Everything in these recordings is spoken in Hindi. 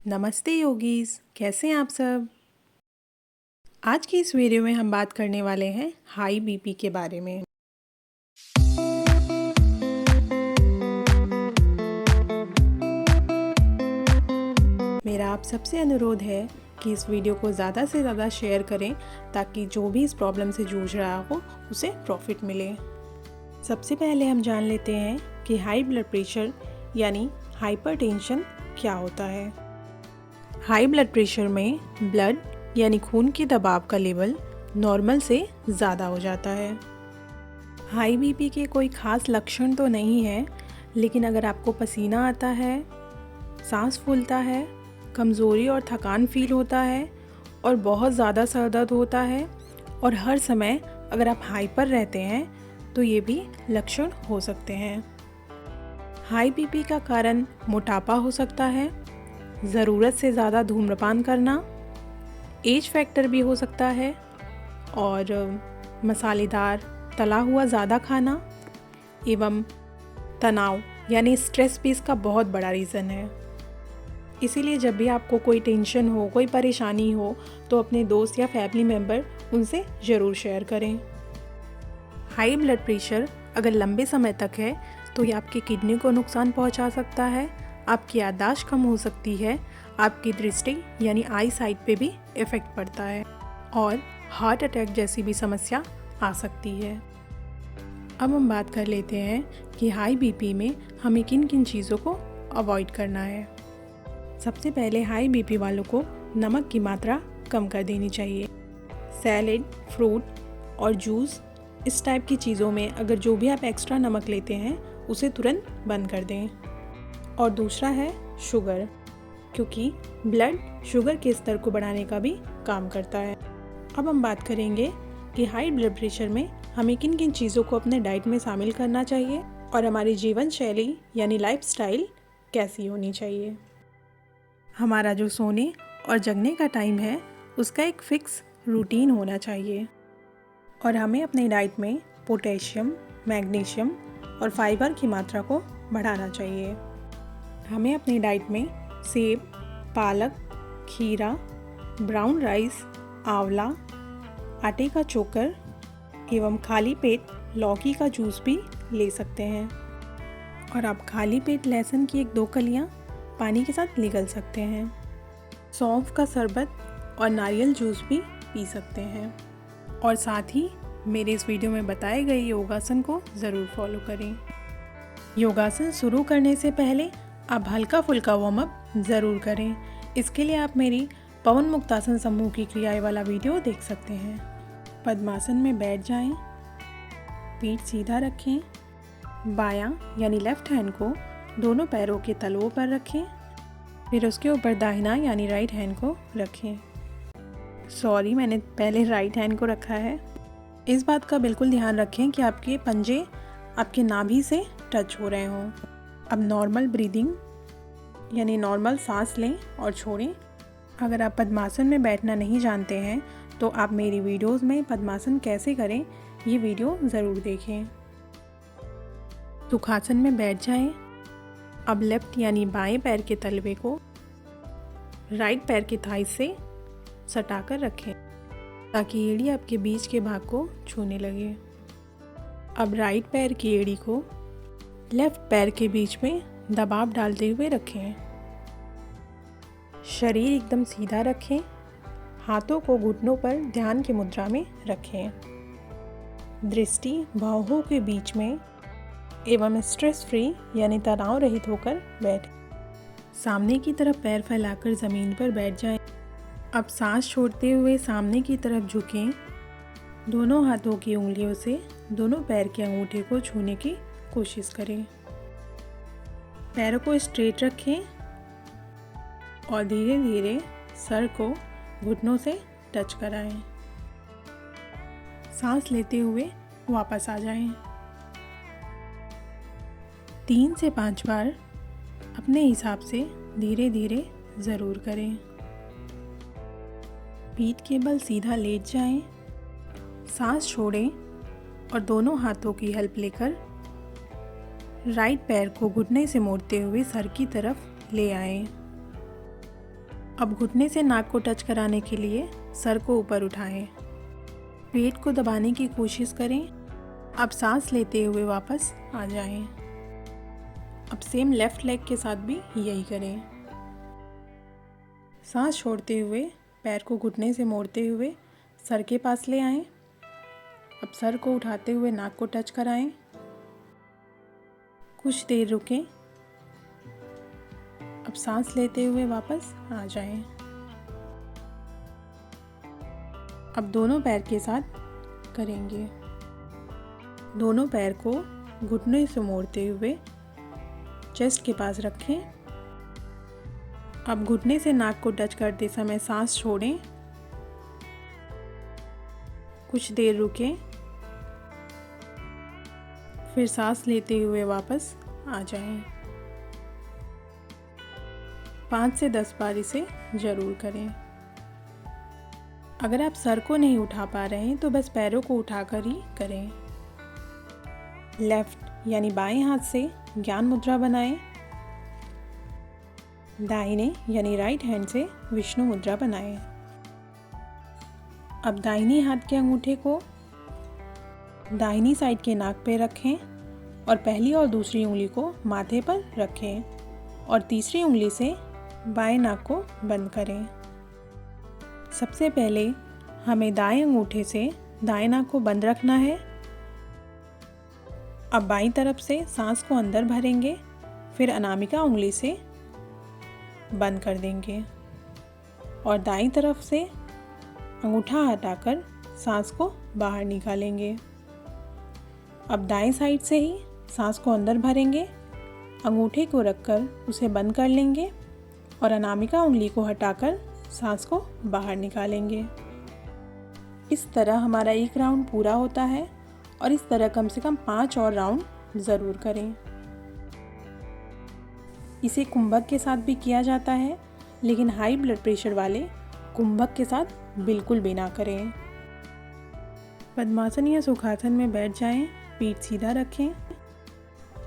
नमस्ते योगीज, कैसे हैं आप सब। आज की इस वीडियो में हम बात करने वाले हैं हाई बीपी के बारे में। मेरा आप सबसे अनुरोध है कि इस वीडियो को ज़्यादा से ज़्यादा शेयर करें ताकि जो भी इस प्रॉब्लम से जूझ रहा हो उसे प्रॉफिट मिले। सबसे पहले हम जान लेते हैं कि हाई ब्लड प्रेशर यानी हाइपरटेंशन क्या होता है। हाई ब्लड प्रेशर में ब्लड यानी खून के दबाव का लेवल नॉर्मल से ज़्यादा हो जाता है। हाई बीपी के कोई ख़ास लक्षण तो नहीं है, लेकिन अगर आपको पसीना आता है, सांस फूलता है, कमज़ोरी और थकान फील होता है और बहुत ज़्यादा सर दर्द होता है और हर समय अगर आप हाइपर रहते हैं तो ये भी लक्षण हो सकते हैं। हाई बीपी का कारण मोटापा हो सकता है, ज़रूरत से ज़्यादा धूम्रपान करना, एज फैक्टर भी हो सकता है और मसालेदार तला हुआ ज़्यादा खाना एवं तनाव यानी स्ट्रेस भी इसका बहुत बड़ा रीज़न है। इसीलिए जब भी आपको कोई टेंशन हो, कोई परेशानी हो तो अपने दोस्त या फैमिली मेम्बर उनसे ज़रूर शेयर करें। हाई ब्लड प्रेशर अगर लंबे समय तक है तो ये आपकी किडनी को नुकसान पहुंचा सकता है, आपकी याददाश्त कम हो सकती है, आपकी दृष्टि यानी आई साइट पे भी इफ़ेक्ट पड़ता है और हार्ट अटैक जैसी भी समस्या आ सकती है। अब हम बात कर लेते हैं कि हाई बीपी में हमें किन किन चीज़ों को अवॉइड करना है। सबसे पहले हाई बीपी वालों को नमक की मात्रा कम कर देनी चाहिए। सैलेड, फ्रूट और जूस इस टाइप की चीज़ों में अगर जो भी आप एक्स्ट्रा नमक लेते हैं उसे तुरंत बंद कर दें। और दूसरा है शुगर, क्योंकि ब्लड शुगर के स्तर को बढ़ाने का भी काम करता है। अब हम बात करेंगे कि हाई ब्लड प्रेशर में हमें किन किन चीज़ों को अपने डाइट में शामिल करना चाहिए और हमारी जीवन शैली यानी लाइफस्टाइल कैसी होनी चाहिए। हमारा जो सोने और जगने का टाइम है उसका एक फिक्स रूटीन होना चाहिए और हमें अपने डाइट में पोटेशियम, मैग्नीशियम और फाइबर की मात्रा को बढ़ाना चाहिए। हमें अपनी डाइट में सेब, पालक, खीरा, ब्राउन राइस, आंवला, आटे का चोकर एवं खाली पेट लौकी का जूस भी ले सकते हैं और आप खाली पेट लहसुन की 1-2 कलियां पानी के साथ निगल सकते हैं। सौंफ का शरबत और नारियल जूस भी पी सकते हैं और साथ ही मेरे इस वीडियो में बताए गए योगासन को ज़रूर फॉलो करें। योगासन शुरू करने से पहले आप हल्का फुल्का वार्म अप ज़रूर करें। इसके लिए आप मेरी पवन मुक्तासन समूह की क्रियाएं वाला वीडियो देख सकते हैं। पद्मासन में बैठ जाएं, पीठ सीधा रखें, बायां यानी लेफ़्ट हैंड को दोनों पैरों के तलवों पर रखें, फिर उसके ऊपर दाहिना यानी राइट हैंड को रखें। सॉरी, मैंने पहले राइट हैंड को रखा है। इस बात का बिल्कुल ध्यान रखें कि आपके पंजे आपके नाभि से टच हो रहे हों। अब नॉर्मल ब्रीदिंग यानी नॉर्मल सांस लें और छोड़ें। अगर आप पद्मासन में बैठना नहीं जानते हैं तो आप मेरी वीडियोस में पद्मासन कैसे करें ये वीडियो ज़रूर देखें। सुखासन में बैठ जाएं। अब लेफ्ट यानी बाएं पैर के तलवे को राइट पैर के थाई से सटाकर रखें ताकि एड़ी आपके बीच के भाग को छूने लगे। अब राइट पैर की एड़ी को लेफ्ट पैर के बीच में दबाव डालते हुए रखें। शरीर एकदम सीधा रखें, हाथों को घुटनों पर ध्यान की मुद्रा में रखें। दृष्टि बाहों के बीच में एवं स्ट्रेस फ्री यानी तनाव रहित होकर बैठें। सामने की तरफ पैर फैलाकर ज़मीन पर बैठ जाएं। अब सांस छोड़ते हुए सामने की तरफ झुकें। दोनों हाथों की उंगलियों से दोनों पैर के अंगूठे को छूने की कोशिश करें। पैरों को स्ट्रेट रखें और धीरे धीरे सर को घुटनों से टच कराएं। सांस लेते हुए वापस आ जाएं। 3 से 5 बार अपने हिसाब से धीरे धीरे ज़रूर करें। पीठ के बल सीधा लेट जाएं, सांस छोड़ें और दोनों हाथों की हेल्प लेकर राइट पैर को घुटने से मोड़ते हुए सर की तरफ ले आएं। अब घुटने से नाक को टच कराने के लिए सर को ऊपर उठाएं। पेट को दबाने की कोशिश करें। अब सांस लेते हुए वापस आ जाएं। अब सेम लेफ्ट लेग के साथ भी यही करें। सांस छोड़ते हुए पैर को घुटने से मोड़ते हुए सर के पास ले आएं। अब सर को उठाते हुए नाक को टच कराएं। कुछ देर रुकें। अब सांस लेते हुए वापस आ जाएं। अब दोनों पैर के साथ करेंगे। दोनों पैर को घुटने से मोड़ते हुए चेस्ट के पास रखें। अब घुटने से नाक को टच करते समय सांस छोड़ें। कुछ देर रुकें, फिर सांस लेते हुए वापस आ जाएं। 5 से 10 बार इसे ज़रूर करें। अगर आप सर को नहीं उठा पा रहे हैं तो बस पैरों को उठाकर ही करें। लेफ्ट यानी बाएं हाथ से ज्ञान मुद्रा बनाएं। दाहिने यानी राइट हैंड से विष्णु मुद्रा बनाएं। अब दाहिनी हाथ के अंगूठे को दाहिनी साइड के नाक पे रखें और पहली और दूसरी उंगली को माथे पर रखें और तीसरी उंगली से बाएं नाक को बंद करें। सबसे पहले हमें दाएं अंगूठे से दाएं नाक को बंद रखना है। अब बाईं तरफ से सांस को अंदर भरेंगे, फिर अनामिका उंगली से बंद कर देंगे और दाईं तरफ से अंगूठा हटाकर सांस को बाहर निकालेंगे। अब दाएं साइड से ही सांस को अंदर भरेंगे, अंगूठे को रखकर उसे बंद कर लेंगे और अनामिका उंगली को हटाकर सांस को बाहर निकालेंगे। इस तरह हमारा एक राउंड पूरा होता है और इस तरह कम से कम 5 और राउंड ज़रूर करें। इसे कुंभक के साथ भी किया जाता है, लेकिन हाई ब्लड प्रेशर वाले कुंभक के साथ बिल्कुल भी ना करें। पद्मासन या सुखासन में बैठ जाएं, पीठ सीधा रखें।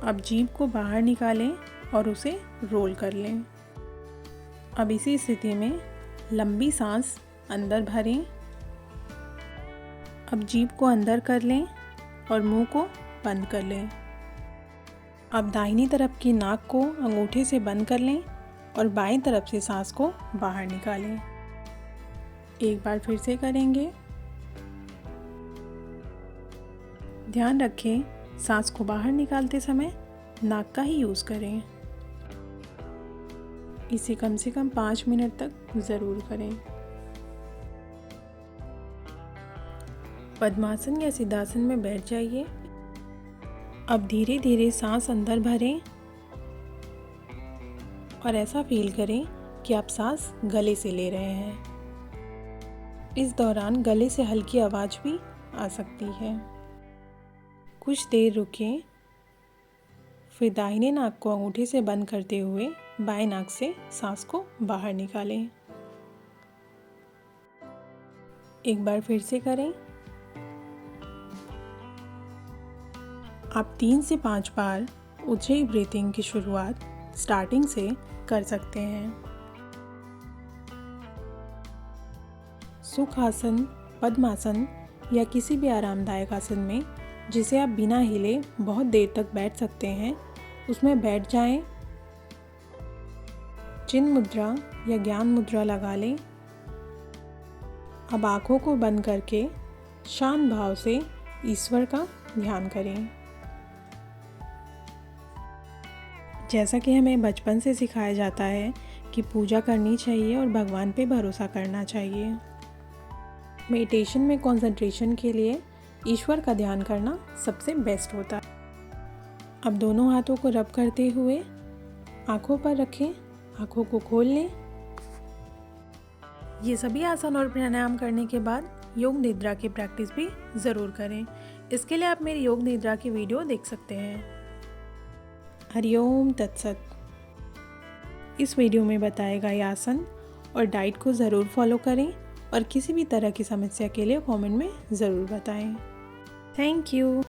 अब जीभ को बाहर निकालें और उसे रोल कर लें। अब इसी स्थिति में लंबी सांस अंदर भरें। अब जीभ को अंदर कर लें और मुंह को बंद कर लें। अब दाहिनी तरफ की नाक को अंगूठे से बंद कर लें और बाईं तरफ से सांस को बाहर निकालें। एक बार फिर से करेंगे। ध्यान रखें, सांस को बाहर निकालते समय नाक का ही यूज़ करें। इसे कम से कम 5 मिनट तक ज़रूर करें। पद्मासन या सिद्धासन में बैठ जाइए। अब धीरे धीरे सांस अंदर भरें और ऐसा फील करें कि आप सांस गले से ले रहे हैं। इस दौरान गले से हल्की आवाज़ भी आ सकती है। कुछ देर रुकें, फिर दाहिने नाक को अंगूठे से बंद करते हुए बाएं नाक से सांस को बाहर निकालें। एक बार फिर से करें। आप 3 से 5 बार उज्जयी ब्रीथिंग की शुरुआत स्टार्टिंग से कर सकते हैं। सुखासन, पद्मासन या किसी भी आरामदायक आसन में जिसे आप बिना हिले बहुत देर तक बैठ सकते हैं, उसमें बैठ जाएं। चिन्ह मुद्रा या ज्ञान मुद्रा लगा लें। अब आँखों को बंद करके शांत भाव से ईश्वर का ध्यान करें। जैसा कि हमें बचपन से सिखाया जाता है कि पूजा करनी चाहिए और भगवान पे भरोसा करना चाहिए। मेडिटेशन में कंसंट्रेशन के लिए ईश्वर का ध्यान करना सबसे बेस्ट होता है। अब दोनों हाथों को रब करते हुए आँखों पर रखें, आँखों को खोल लें। ये सभी आसन और प्राणायाम करने के बाद योग निद्रा की प्रैक्टिस भी ज़रूर करें। इसके लिए आप मेरी योग निद्रा की वीडियो देख सकते हैं। हरिओम तत्सत। इस वीडियो में बताए गए आसन और डाइट को ज़रूर फॉलो करें और किसी भी तरह की समस्या के लिए कमेंट में ज़रूर बताएं। Thank you.